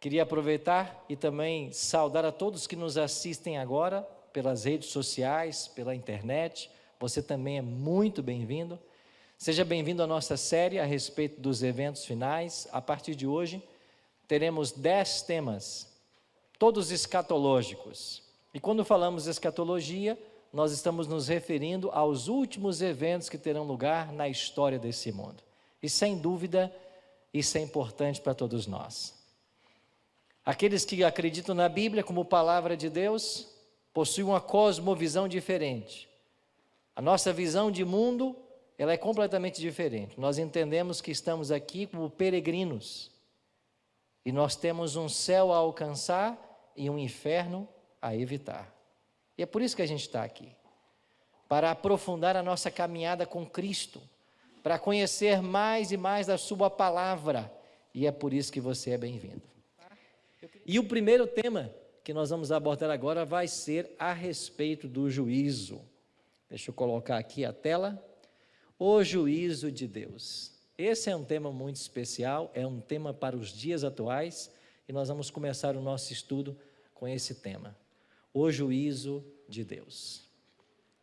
Queria aproveitar e também saudar a todos que nos assistem agora pelas redes sociais, pela internet. Você também é muito bem-vindo. Seja bem-vindo à nossa série a respeito dos eventos finais. A partir de hoje, teremos 10 temas, todos escatológicos. E quando falamos escatologia, nós estamos nos referindo aos últimos eventos que terão lugar na história desse mundo. E sem dúvida, isso é importante para todos nós. Aqueles que acreditam na Bíblia como palavra de Deus, possuem uma cosmovisão diferente. A nossa visão de mundo, ela é completamente diferente. Nós entendemos que estamos aqui como peregrinos. E nós temos um céu a alcançar e um inferno a evitar. E é por isso que a gente está aqui. Para aprofundar a nossa caminhada com Cristo. Para conhecer mais e mais da sua palavra. E é por isso que você é bem-vindo. E o primeiro tema que nós vamos abordar agora vai ser a respeito do juízo. Deixa eu colocar aqui a tela. O juízo de Deus. Esse é um tema muito especial, é um tema para os dias atuais, e nós vamos começar o nosso estudo com esse tema. O juízo de Deus.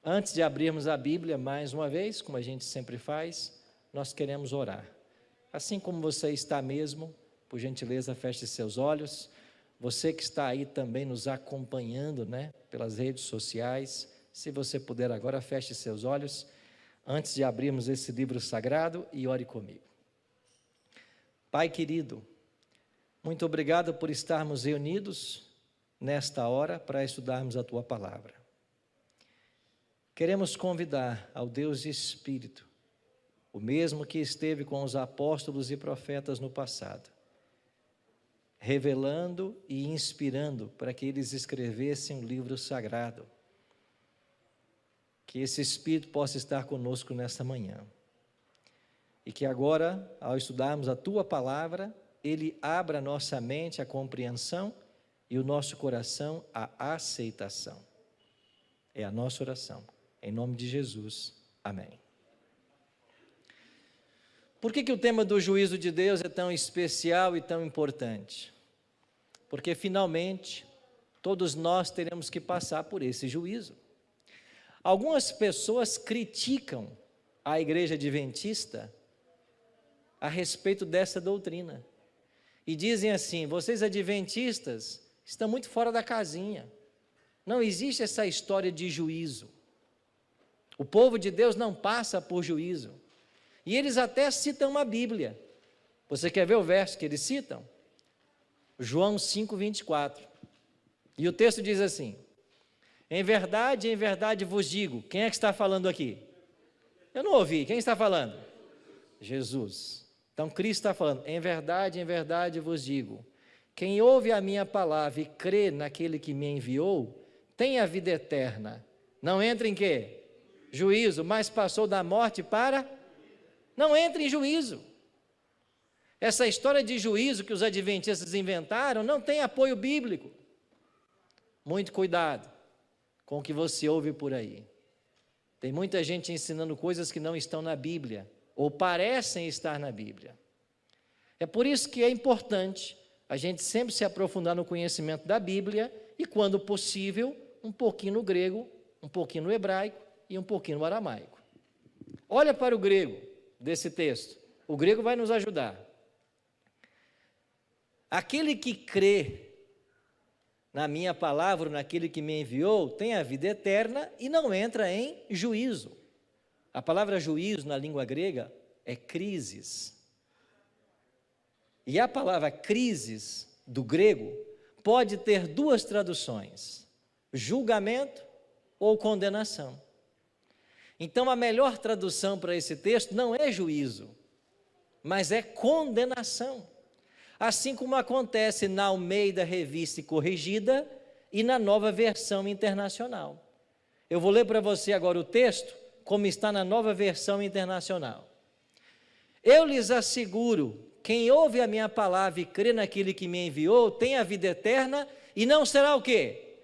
Antes de abrirmos a Bíblia, mais uma vez, como a gente sempre faz, nós queremos orar. Assim como você está mesmo, por gentileza, feche seus olhos. Você que está aí também nos acompanhando, pelas redes sociais, se você puder agora, feche seus olhos, antes de abrirmos esse livro sagrado, e ore comigo. Pai querido, muito obrigado por estarmos reunidos nesta hora para estudarmos a Tua Palavra. Queremos convidar ao Deus Espírito, o mesmo que esteve com os apóstolos e profetas no passado, revelando e inspirando para que eles escrevessem um livro sagrado. Que esse Espírito possa estar conosco nesta manhã. E que agora, ao estudarmos a Tua Palavra, Ele abra a nossa mente à compreensão e o nosso coração à aceitação. É a nossa oração. Em nome de Jesus. Amém. Por que o tema do juízo de Deus é tão especial e tão importante? Porque finalmente todos nós teremos que passar por esse juízo. Algumas pessoas criticam a igreja adventista a respeito dessa doutrina. E dizem assim: vocês adventistas estão muito fora da casinha. Não existe essa história de juízo. O povo de Deus não passa por juízo. E eles até citam uma Bíblia. Você quer ver o verso que eles citam? João 5:24. E o texto diz assim: em verdade vos digo. Quem é que está falando aqui? Eu não ouvi. Quem está falando? Jesus. Então Cristo está falando: em verdade vos digo. Quem ouve a minha palavra e crê naquele que me enviou, tem a vida eterna. Não entra em quê? Juízo, mas passou da morte para... Não entra em juízo. Essa história de juízo que os adventistas inventaram não tem apoio bíblico. Muito cuidado com o que você ouve por aí. Tem muita gente ensinando coisas que não estão na Bíblia, ou parecem estar na Bíblia. É por isso que é importante a gente sempre se aprofundar no conhecimento da Bíblia e, quando possível, um pouquinho no grego, um pouquinho no hebraico e um pouquinho no aramaico. Olha para o grego desse texto. O grego vai nos ajudar. Aquele que crê na minha palavra, naquele que me enviou, tem a vida eterna e não entra em juízo. A palavra juízo na língua grega é crises. E a palavra crises do grego pode ter duas traduções: julgamento ou condenação. Então a melhor tradução para esse texto não é juízo, mas é condenação. Assim como acontece na Almeida Revista e Corrigida e na Nova Versão Internacional. Eu vou ler para você agora o texto, como está na Nova Versão Internacional. Eu lhes asseguro, quem ouve a minha palavra e crê naquele que me enviou, tem a vida eterna e não será o quê?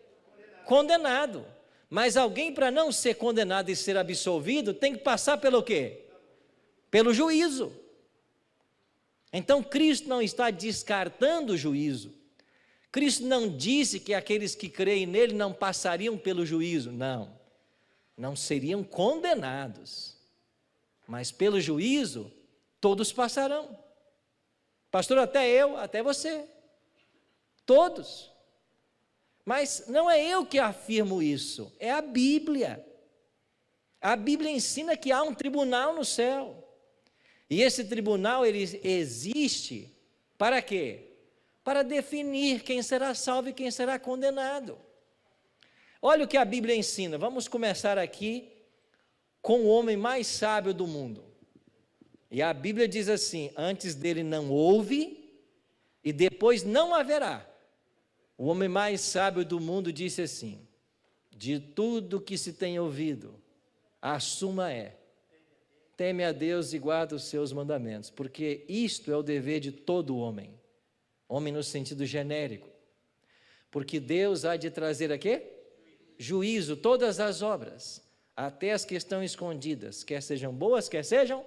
Condenado. Mas alguém, para não ser condenado e ser absolvido, tem que passar pelo quê? Pelo juízo. Então Cristo não está descartando o juízo, Cristo não disse que aqueles que creem nele não passariam pelo juízo. Não, não seriam condenados. Mas pelo juízo, todos passarão. Pastor, até eu, até você. Todos. Mas não é eu que afirmo isso, é a Bíblia. A Bíblia ensina que há um tribunal no céu. E esse tribunal, ele existe para quê? Para definir quem será salvo e quem será condenado. Olha o que a Bíblia ensina. Vamos começar aqui com o homem mais sábio do mundo. E a Bíblia diz assim: antes dele não houve e depois não haverá. O homem mais sábio do mundo disse assim: de tudo que se tem ouvido, a suma é: teme a Deus e guarda os seus mandamentos, porque isto é o dever de todo homem. Homem no sentido genérico. Porque Deus há de trazer a quê? Juízo, todas as obras, até as que estão escondidas, quer sejam boas, quer sejam,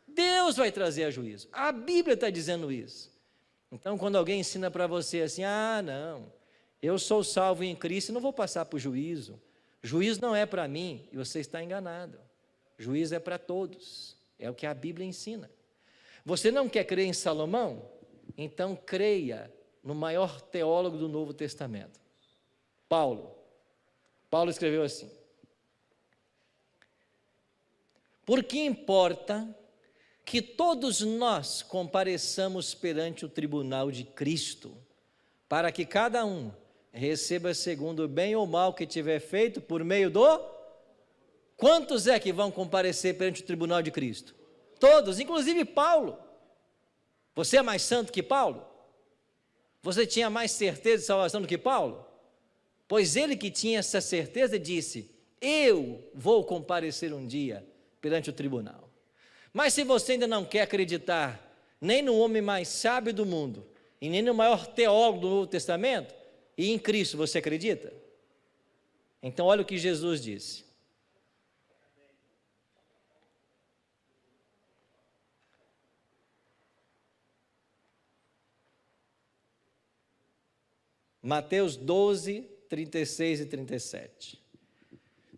Deus vai trazer a juízo. A Bíblia está dizendo isso. Então, quando alguém ensina para você assim: ah, não, eu sou salvo em Cristo e não vou passar por juízo. Juízo não é para mim, e você está enganado. Juízo é para todos, é o que a Bíblia ensina. Você não quer crer em Salomão? Então creia no maior teólogo do Novo Testamento, Paulo. Paulo escreveu assim: por que importa que todos nós compareçamos perante o tribunal de Cristo, para que cada um receba segundo o bem ou mal que tiver feito por meio do... Quantos é que vão comparecer perante o tribunal de Cristo? Todos, inclusive Paulo. Você é mais santo que Paulo? Você tinha mais certeza de salvação do que Paulo? Pois ele que tinha essa certeza disse: eu vou comparecer um dia perante o tribunal. Mas se você ainda não quer acreditar nem no homem mais sábio do mundo e nem no maior teólogo do Novo Testamento, e em Cristo você acredita? Então olha o que Jesus disse. Mateus 12, 36 e 37.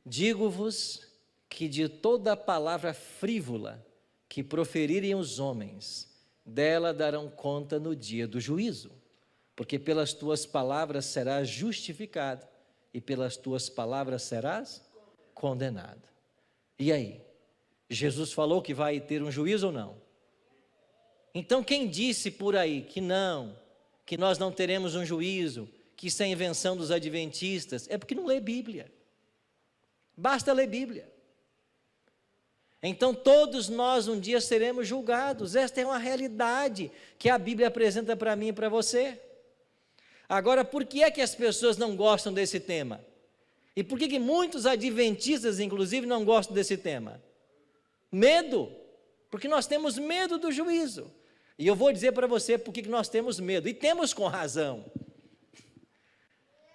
Digo-vos que de toda palavra frívola que proferirem os homens, dela darão conta no dia do juízo, porque pelas tuas palavras serás justificado e pelas tuas palavras serás condenado. E aí? Jesus falou que vai ter um juízo ou não? Então quem disse por aí que não, que nós não teremos um juízo, que isso é invenção dos adventistas, é porque não lê Bíblia. Basta ler Bíblia. Então todos nós um dia seremos julgados. Esta é uma realidade que a Bíblia apresenta para mim e para você. Agora, por que é que as pessoas não gostam desse tema? E por que muitos adventistas, inclusive, não gostam desse tema? Medo. Porque nós temos medo do juízo. E eu vou dizer para você por que nós temos medo. E temos com razão.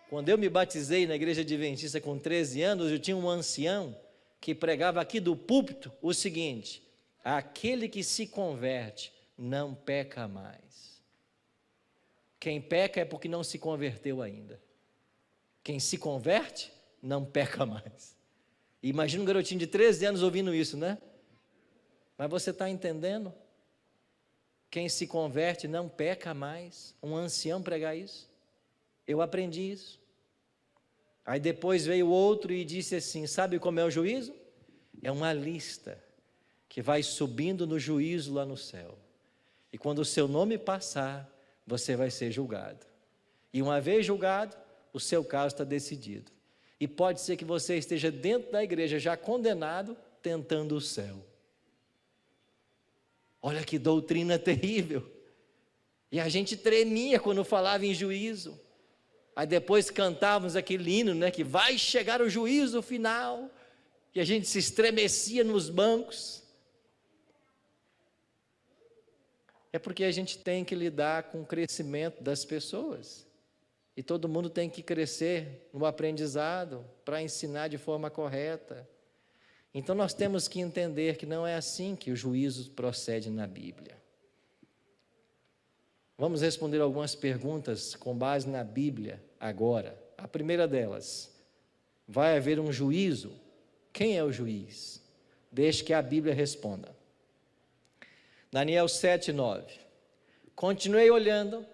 Quando eu me batizei na igreja adventista com 13 anos, eu tinha um ancião que pregava aqui do púlpito o seguinte: aquele que se converte não peca mais. Quem peca é porque não se converteu ainda. Quem se converte não peca mais. Imagina um garotinho de 13 anos ouvindo isso, né? Mas você está entendendo? Quem se converte não peca mais. Um ancião pregar isso. Eu aprendi isso. Aí depois veio outro e disse assim: sabe como é o juízo? É uma lista que vai subindo no juízo lá no céu. E quando o seu nome passar, você vai ser julgado. E uma vez julgado, o seu caso está decidido. E pode ser que você esteja dentro da igreja já condenado, tentando o céu. Olha que doutrina terrível. E a gente tremia quando falava em juízo. Aí depois cantávamos aquele hino, né, que vai chegar o juízo final. E a gente se estremecia nos bancos. É porque a gente tem que lidar com o crescimento das pessoas. E todo mundo tem que crescer no aprendizado para ensinar de forma correta. Então nós temos que entender que não é assim que o juízo procede na Bíblia. Vamos responder algumas perguntas com base na Bíblia agora. A primeira delas, vai haver um juízo? Quem é o juiz? Deixe que a Bíblia responda. Daniel 7:9. Continuei olhando,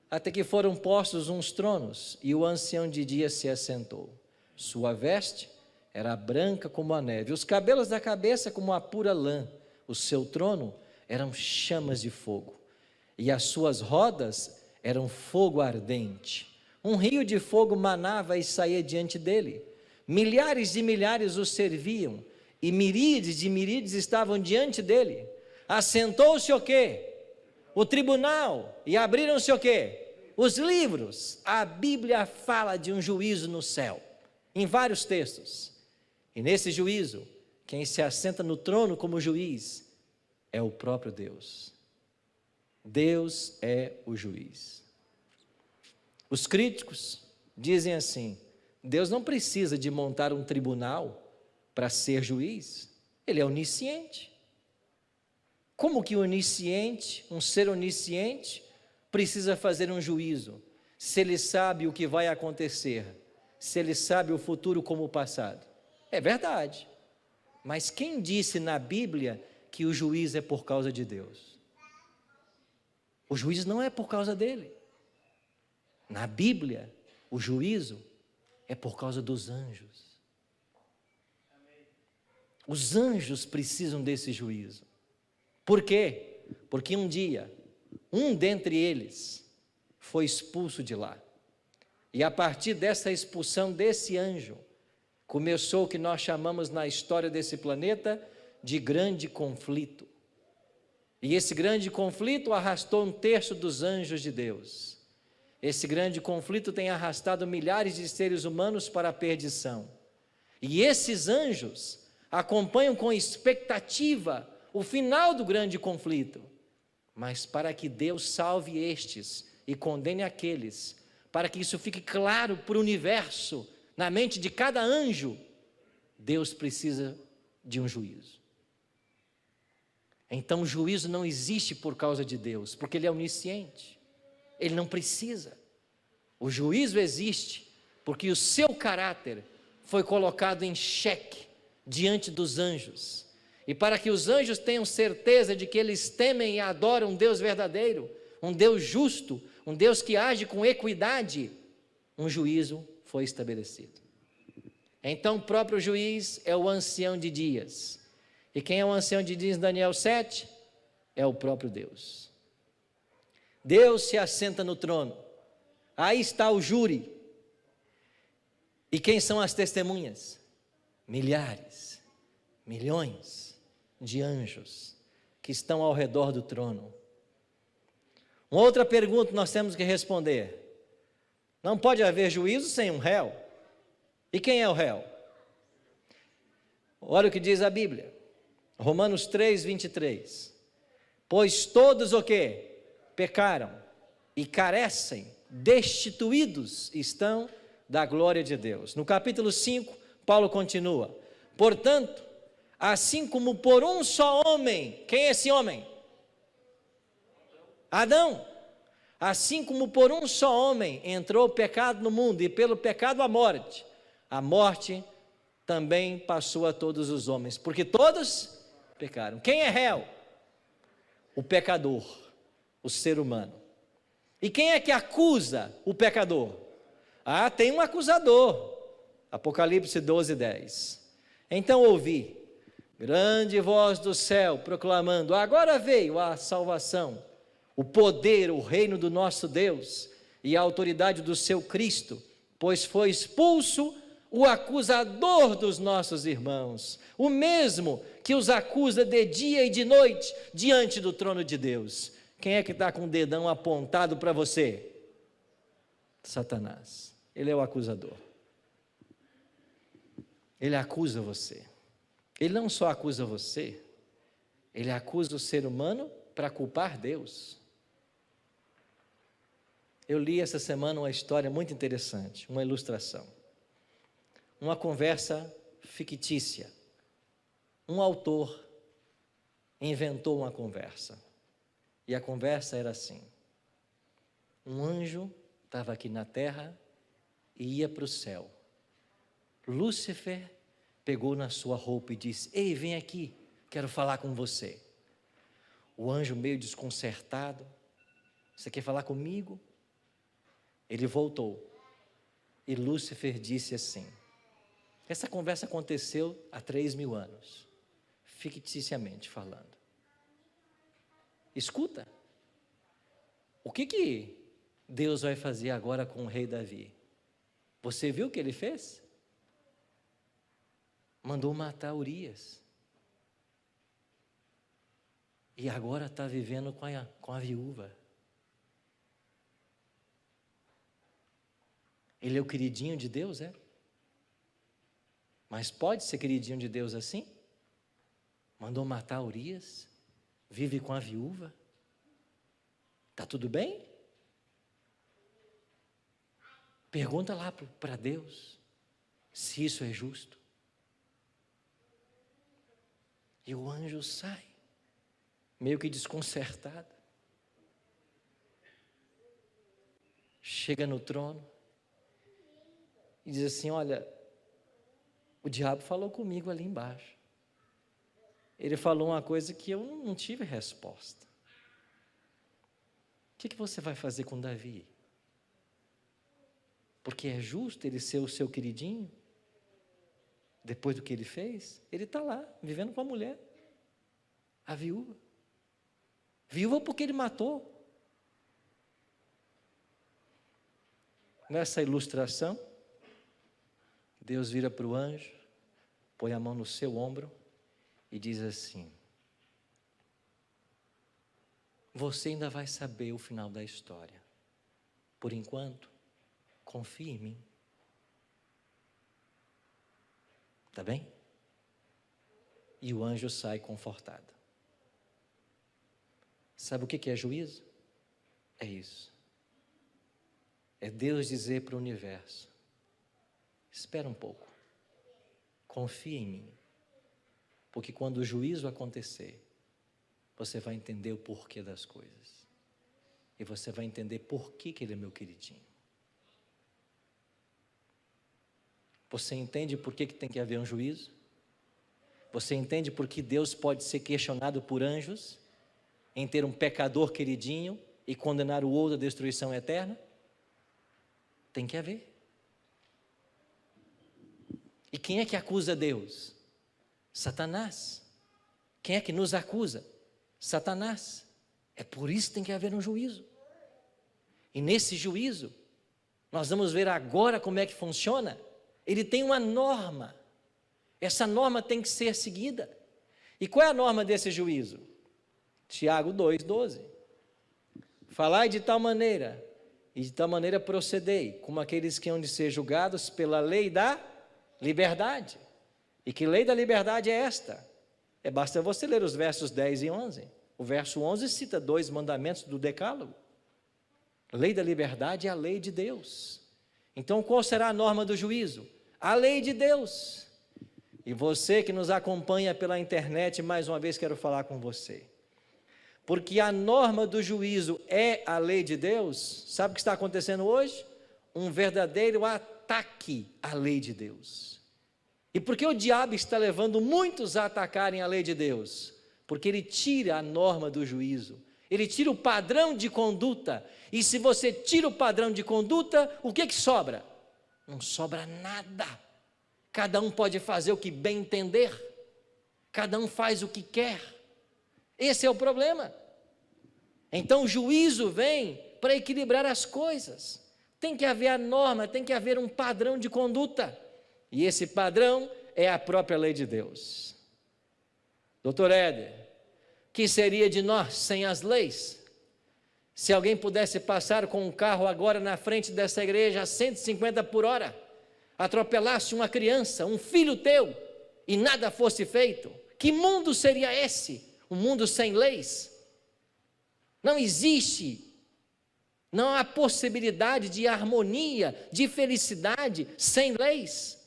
até que foram postos uns tronos, e o ancião de dias se assentou. Sua veste era branca como a neve, os cabelos da cabeça como a pura lã. O seu trono eram chamas de fogo, e as suas rodas eram fogo ardente. Um rio de fogo manava e saía diante dele. Milhares de milhares o serviam, e miríades de miríades estavam diante dele. Assentou-se o quê? O tribunal, e abriram-se o quê? Os livros. A Bíblia fala de um juízo no céu, em vários textos. E nesse juízo, quem se assenta no trono como juiz é o próprio Deus. Deus é o juiz. Os críticos dizem assim: Deus não precisa de montar um tribunal para ser juiz, ele é onisciente. Como que onisciente, um ser onisciente, precisa fazer um juízo, se ele sabe o que vai acontecer, se ele sabe o futuro como o passado? É verdade, mas quem disse na Bíblia que o juízo é por causa de Deus? O juízo não é por causa dele. Na Bíblia, o juízo é por causa dos anjos. Os anjos precisam desse juízo. Por quê? Porque um dia, um dentre eles foi expulso de lá. E a partir dessa expulsão desse anjo, começou o que nós chamamos na história desse planeta de grande conflito. E esse grande conflito arrastou um terço dos anjos de Deus. Esse grande conflito tem arrastado milhares de seres humanos para a perdição. E esses anjos acompanham com expectativa o final do grande conflito. Mas para que Deus salve estes e condene aqueles, para que isso fique claro para o universo, na mente de cada anjo, Deus precisa de um juízo. Então o juízo não existe por causa de Deus, porque Ele é onisciente. Ele não precisa. O juízo existe porque o seu caráter foi colocado em xeque diante dos anjos. E para que os anjos tenham certeza de que eles temem e adoram um Deus verdadeiro, um Deus justo, um Deus que age com equidade, um juízo foi estabelecido. Então o próprio juiz é o ancião de dias. E quem é o ancião de dias em Daniel 7? É o próprio Deus. Deus se assenta no trono. Aí está o júri. E quem são as testemunhas? Milhares, milhões de anjos que estão ao redor do trono. Uma outra pergunta nós temos que responder: não pode haver juízo sem um réu. E quem é o réu? Olha o que diz a Bíblia, Romanos 3:23. Pois todos o quê? Pecaram e carecem, destituídos estão da glória de Deus. No capítulo 5, Paulo continua: portanto, assim como por um só homem, quem é esse homem? Adão. Assim como por um só homem entrou o pecado no mundo, e pelo pecado a morte também passou a todos os homens, porque todos pecaram. Quem é réu? O pecador, o ser humano. E quem é que acusa o pecador? Ah, tem um acusador. Apocalipse 12:10. Então ouvi grande voz do céu proclamando: agora veio a salvação, o poder, o reino do nosso Deus e a autoridade do seu Cristo, pois foi expulso o acusador dos nossos irmãos, o mesmo que os acusa de dia e de noite diante do trono de Deus. Quem é que está com o dedão apontado para você? Satanás. Ele é o acusador. Ele acusa você. Ele não só acusa você, ele acusa o ser humano para culpar Deus. Eu li essa semana uma história muito interessante, uma ilustração. Uma conversa fictícia. Um autor inventou uma conversa. E a conversa era assim: um anjo estava aqui na terra e ia para o céu. Lúcifer pegou na sua roupa e disse: ei, vem aqui, quero falar com você. O anjo meio desconcertado: você quer falar comigo? Ele voltou e Lúcifer disse assim, essa conversa aconteceu há 3.000 anos, ficticiamente falando. Escuta, o que Deus vai fazer agora com o rei Davi? Você viu o que ele fez? Mandou matar Urias. E agora está vivendo com a viúva. Ele é o queridinho de Deus, é? Mas pode ser queridinho de Deus assim? Mandou matar Urias, vive com a viúva. Está tudo bem? Pergunta lá para Deus se isso é justo. E o anjo sai, meio que desconcertado. Chega no trono e diz assim: olha, o diabo falou comigo ali embaixo. Ele falou uma coisa que eu não tive resposta. O que você vai fazer com Davi? Porque é justo ele ser o seu queridinho? Depois do que ele fez, ele está lá, vivendo com a mulher, a viúva. Viúva porque ele matou. Nessa ilustração, Deus vira para o anjo, põe a mão no seu ombro e diz assim: você ainda vai saber o final da história. Por enquanto, confie em mim. Está bem? E o anjo sai confortado. Sabe o que é juízo? É isso. É Deus dizer para o universo: espera um pouco, confia em mim, porque quando o juízo acontecer, você vai entender o porquê das coisas, e você vai entender por que ele é meu queridinho. Você entende por que tem que haver um juízo? Você entende por que Deus pode ser questionado por anjos em ter um pecador queridinho e condenar o outro à destruição eterna? Tem que haver. E quem é que acusa Deus? Satanás. Quem é que nos acusa? Satanás. É por isso que tem que haver um juízo. E nesse juízo, nós vamos ver agora como é que funciona. Ele tem uma norma. Essa norma tem que ser seguida. E qual é a norma desse juízo? Tiago 2,12. Falai de tal maneira, e de tal maneira procedei, como aqueles que hão de ser julgados pela lei da liberdade. E que lei da liberdade é esta? Basta você ler os versos 10 e 11. O verso 11 cita 2 mandamentos do decálogo. A lei da liberdade é a lei de Deus. Então qual será a norma do juízo? A lei de Deus. E você que nos acompanha pela internet, mais uma vez quero falar com você. Porque a norma do juízo é a lei de Deus. Sabe o que está acontecendo hoje? Um verdadeiro ataque à lei de Deus. E por que o diabo está levando muitos a atacarem a lei de Deus? Porque ele tira a norma do juízo. Ele tira o padrão de conduta. E se você tira o padrão de conduta, o que sobra? Não sobra nada. Cada um pode fazer o que bem entender. Cada um faz o que quer. Esse é o problema. Então o juízo vem para equilibrar as coisas. Tem que haver a norma, tem que haver um padrão de conduta. E esse padrão é a própria lei de Deus. Doutor Éder, o que seria de nós sem as leis? Se alguém pudesse passar com um carro agora na frente dessa igreja a 150 por hora, atropelasse uma criança, um filho teu, e nada fosse feito, que mundo seria esse? Um mundo sem leis? Não existe, não há possibilidade de harmonia, de felicidade sem leis.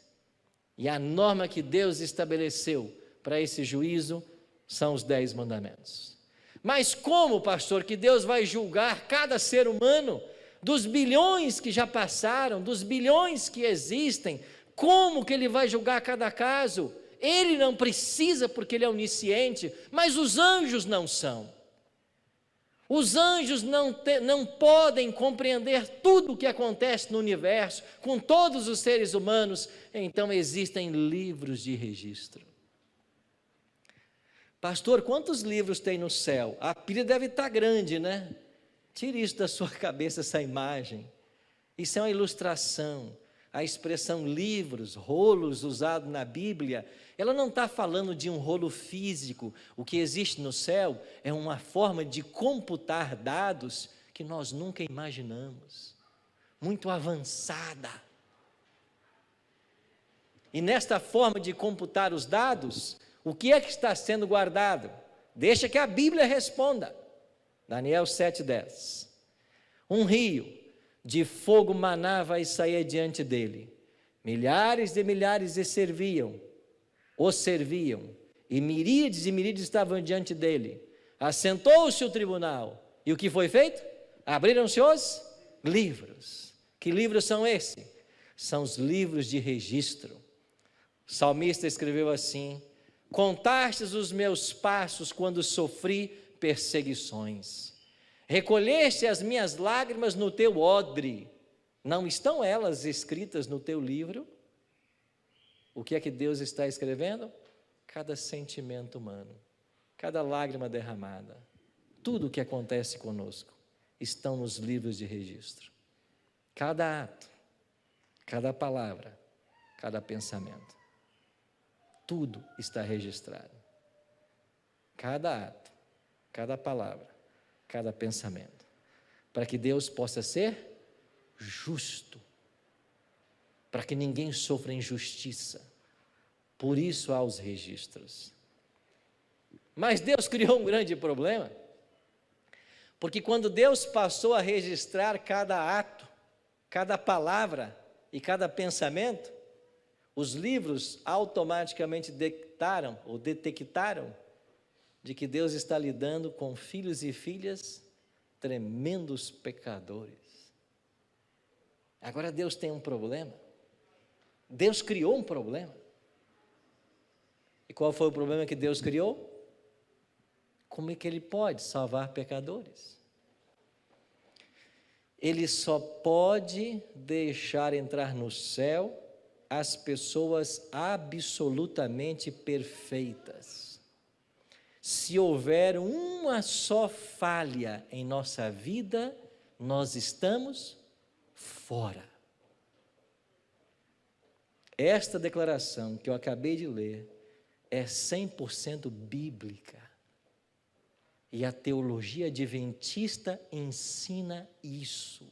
E a norma que Deus estabeleceu para esse juízo são os 10 mandamentos. Mas como, pastor, que Deus vai julgar cada ser humano, dos bilhões que já passaram, dos bilhões que existem, como que ele vai julgar cada caso? Ele não precisa, porque ele é onisciente, mas os anjos não são. Os anjos não podem compreender tudo o que acontece no universo, com todos os seres humanos, então existem livros de registro. Pastor, quantos livros tem no céu? A pilha deve estar grande, né? Tire isso da sua cabeça, essa imagem. Isso é uma ilustração. A expressão livros, rolos, usado na Bíblia, ela não está falando de um rolo físico. O que existe no céu é uma forma de computar dados que nós nunca imaginamos, muito avançada. E nesta forma de computar os dados, o que é que está sendo guardado? Deixa que a Bíblia responda. Daniel 7:10. Um rio de fogo manava e saía diante dele. Milhares de milhares o serviam, e miríades estavam diante dele. Assentou-se o tribunal, e o que foi feito? Abriram-se os livros. Que livros são esses? São os livros de registro. O salmista escreveu assim: contastes os meus passos quando sofri perseguições. Recolheste as minhas lágrimas no teu odre. Não estão elas escritas no teu livro? O que é que Deus está escrevendo? Cada sentimento humano, cada lágrima derramada, tudo o que acontece conosco, estão nos livros de registro. Cada ato, cada palavra, cada pensamento, tudo está registrado. Cada ato, cada palavra, cada pensamento, para que Deus possa ser justo, para que ninguém sofra injustiça. Por isso há os registros. Mas Deus criou um grande problema, porque quando Deus passou a registrar cada ato, cada palavra e cada pensamento, os livros automaticamente detectaram de que Deus está lidando com filhos e filhas tremendos pecadores. Agora Deus tem um problema. Deus criou um problema. E qual foi o problema que Deus criou? Como é que Ele pode salvar pecadores? Ele só pode deixar entrar no céu as pessoas absolutamente perfeitas. Se houver uma só falha em nossa vida, nós estamos fora. Esta declaração que eu acabei de ler é 100% bíblica. E a teologia adventista ensina isso.